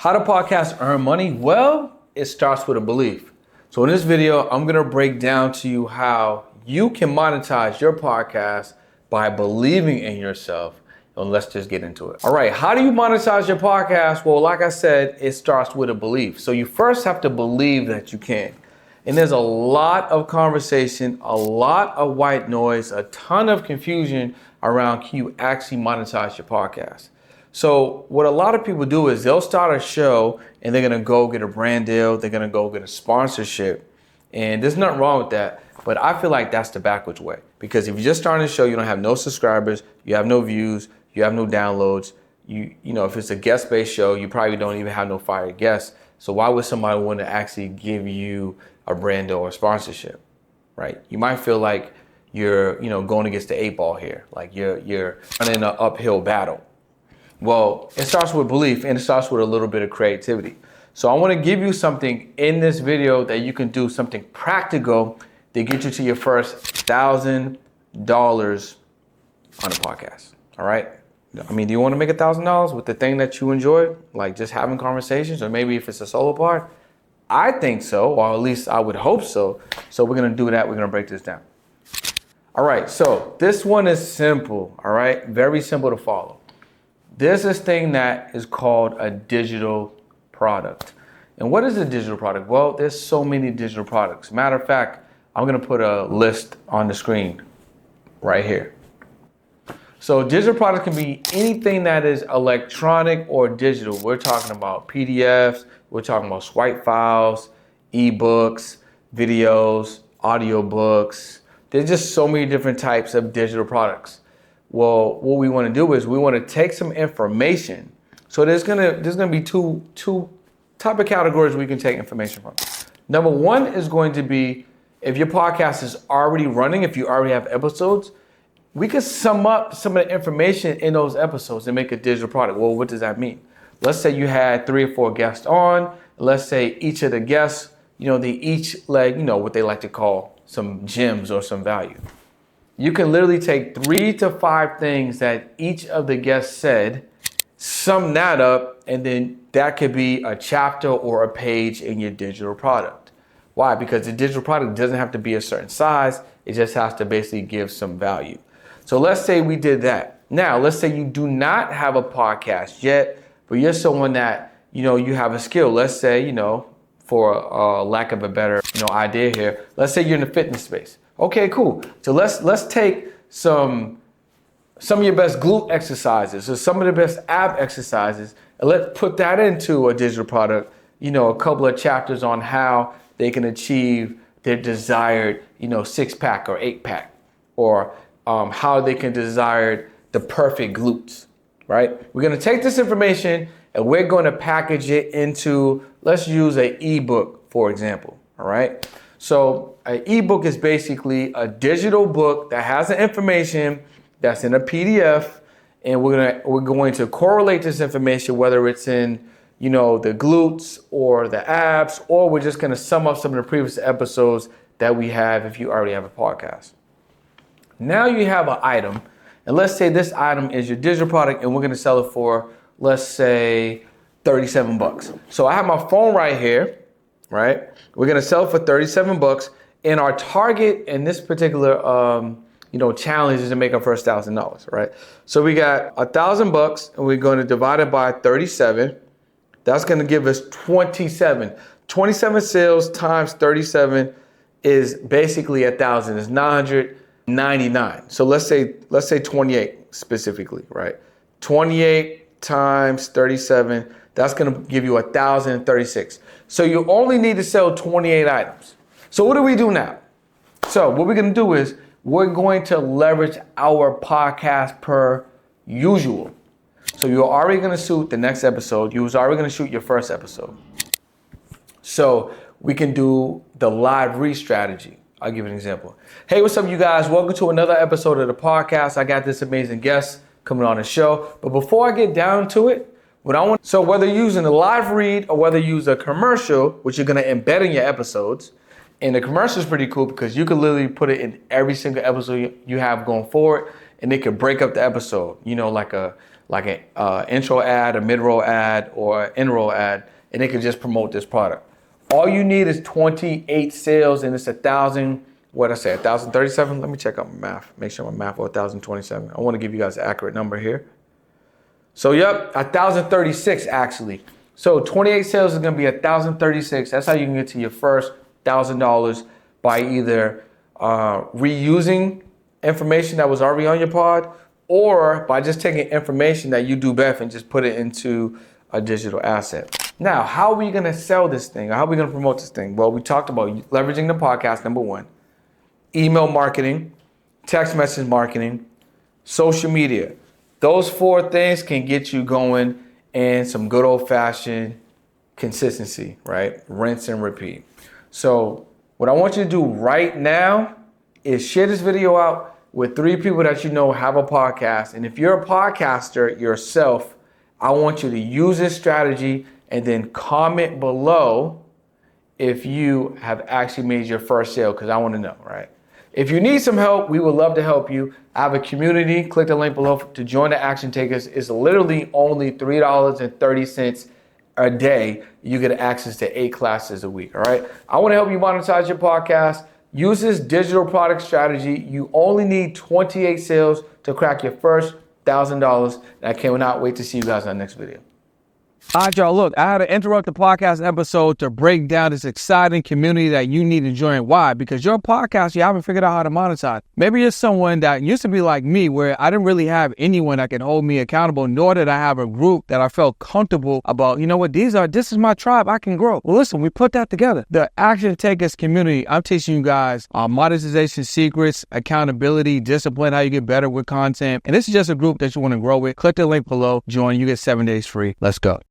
How do podcasts earn money? Well, it starts with a belief. So in this video, I'm gonna break down to you how you can monetize your podcast by believing in yourself. And let's just get into it. All right, how do you monetize your podcast? Well, like I said, it starts with a belief. So you first have to believe that you can. And there's a lot of conversation, a lot of white noise, a ton of confusion around can you actually monetize your podcast? So what a lot of people do is they'll start a show and they're gonna go get a brand deal, they're gonna go get a sponsorship. And there's nothing wrong with that, but I feel like that's the backwards way. Because if you're just starting a show, you don't have no subscribers, you have no views, you have no downloads. You know, if it's a guest-based show, you probably don't even have no fired guests. So why would somebody want to actually give you a brand deal or sponsorship, right? You might feel like you're, going against the 8 ball here, like you're running an uphill battle. Well, it starts with belief and it starts with a little bit of creativity. So I want to give you something in this video that you can do, something practical to get you to your first $1,000 on a podcast. All right. I mean, do you want to make $1,000 with the thing that you enjoy, like just having conversations, or maybe if it's a solo part? I think so, or at least I would hope so. So we're going to do that. We're going to break this down. All right. So this one is simple. All right. Very simple to follow. There's this thing that is called a digital product. And what is a digital product? Well, there's so many digital products. Matter of fact, I'm going to put a list on the screen right here. So digital product can be anything that is electronic or digital. We're talking about PDFs, we're talking about swipe files, eBooks, videos, audiobooks. There's just so many different types of digital products. Well, what we want to do is we want to take some information. So there's gonna be two type of categories we can take information from. Number one is going to be if your podcast is already running, if you already have episodes, we could sum up some of the information in those episodes and make a digital product. Well, what does that mean? Let's say you had 3 or 4 guests on. Let's say each of the guests, they each what they like to call some gems or some value. You can literally take 3 to 5 things that each of the guests said, sum that up, and then that could be a chapter or a page in your digital product. Why? Because the digital product doesn't have to be a certain size. It just has to basically give some value. So let's say we did that. Now, let's say you do not have a podcast yet, but you're someone that, you have a skill. Let's say, for lack of a better, idea here, let's say you're in the fitness space. Okay, cool. So let's take some of your best glute exercises or some of the best ab exercises, and let's put that into a digital product, a couple of chapters on how they can achieve their desired, 6-pack or 8-pack, or how they can desire the perfect glutes, right? We're going to take this information and we're going to package it into, let's use an ebook, for example, all right? So an ebook is basically a digital book that has the information that's in a PDF, and we're going to correlate this information, whether it's in, the glutes or the abs, or we're just going to sum up some of the previous episodes that we have if you already have a podcast. Now you have an item, and let's say this item is your digital product, and we're going to sell it for, let's say, $37. So I have my phone right here, right? We're going to sell it for $37, and our target in this particular, challenge is to make our first $1,000, right? So we got $1,000, and we're going to divide it by 37. That's going to give us 27. 27 sales times 37 is basically 1,000. It's 999. So let's say 28 specifically, right? 28 times 37. That's going to give you 1,036. So you only need to sell 28 items. So what do we do now? So what we're going to do is we're going to leverage our podcast per usual. So you're already going to shoot the next episode. You was already going to shoot your first episode. So we can do the live read strategy. I'll give you an example. Hey, what's up, you guys? Welcome to another episode of the podcast. I got this amazing guest coming on the show. But before I get down to it, so whether you're using a live read or whether you use a commercial, which you're going to embed in your episodes, and the commercial is pretty cool because you can literally put it in every single episode you have going forward, and it could break up the episode, like like an intro ad, a mid-roll ad, or an end-roll ad, and it can just promote this product. All you need is 28 sales, and it's 1,037. Let me check out my math. Make sure my math was 1,027. I want to give you guys an accurate number here. So, yep, 1,036 actually. So 28 sales is going to be 1,036. That's how you can get to your first $1,000 by either reusing information that was already on your pod, or by just taking information that you do best and just put it into a digital asset. Now, how are we going to sell this thing? How are we going to promote this thing? Well, we talked about leveraging the podcast, number one, email marketing, text message marketing, social media. Those 4 things can get you going in some good old-fashioned consistency, right? Rinse and repeat. So what I want you to do right now is share this video out with 3 people that you know have a podcast. And if you're a podcaster yourself, I want you to use this strategy and then comment below if you have actually made your first sale, because I want to know, right? If you need some help, we would love to help you. I have a community. Click the link below to join the Action Takers. It's literally only $3.30 a day. You get access to 8 classes a week, all right? I want to help you monetize your podcast. Use this digital product strategy. You only need 28 sales to crack your first $1,000. And I cannot wait to see you guys in the next video. All right, y'all, look, I had to interrupt the podcast episode to break down this exciting community that you need to join. Why? Because your podcast, you haven't figured out how to monetize. Maybe you're someone that used to be like me, where I didn't really have anyone that can hold me accountable, nor did I have a group that I felt comfortable about, you know what, this is my tribe, I can grow. Well, listen, we put that together. The Action Takers community, I'm teaching you guys monetization secrets, accountability, discipline, how you get better with content. And this is just a group that you want to grow with. Click the link below, join, you get 7 days free. Let's go.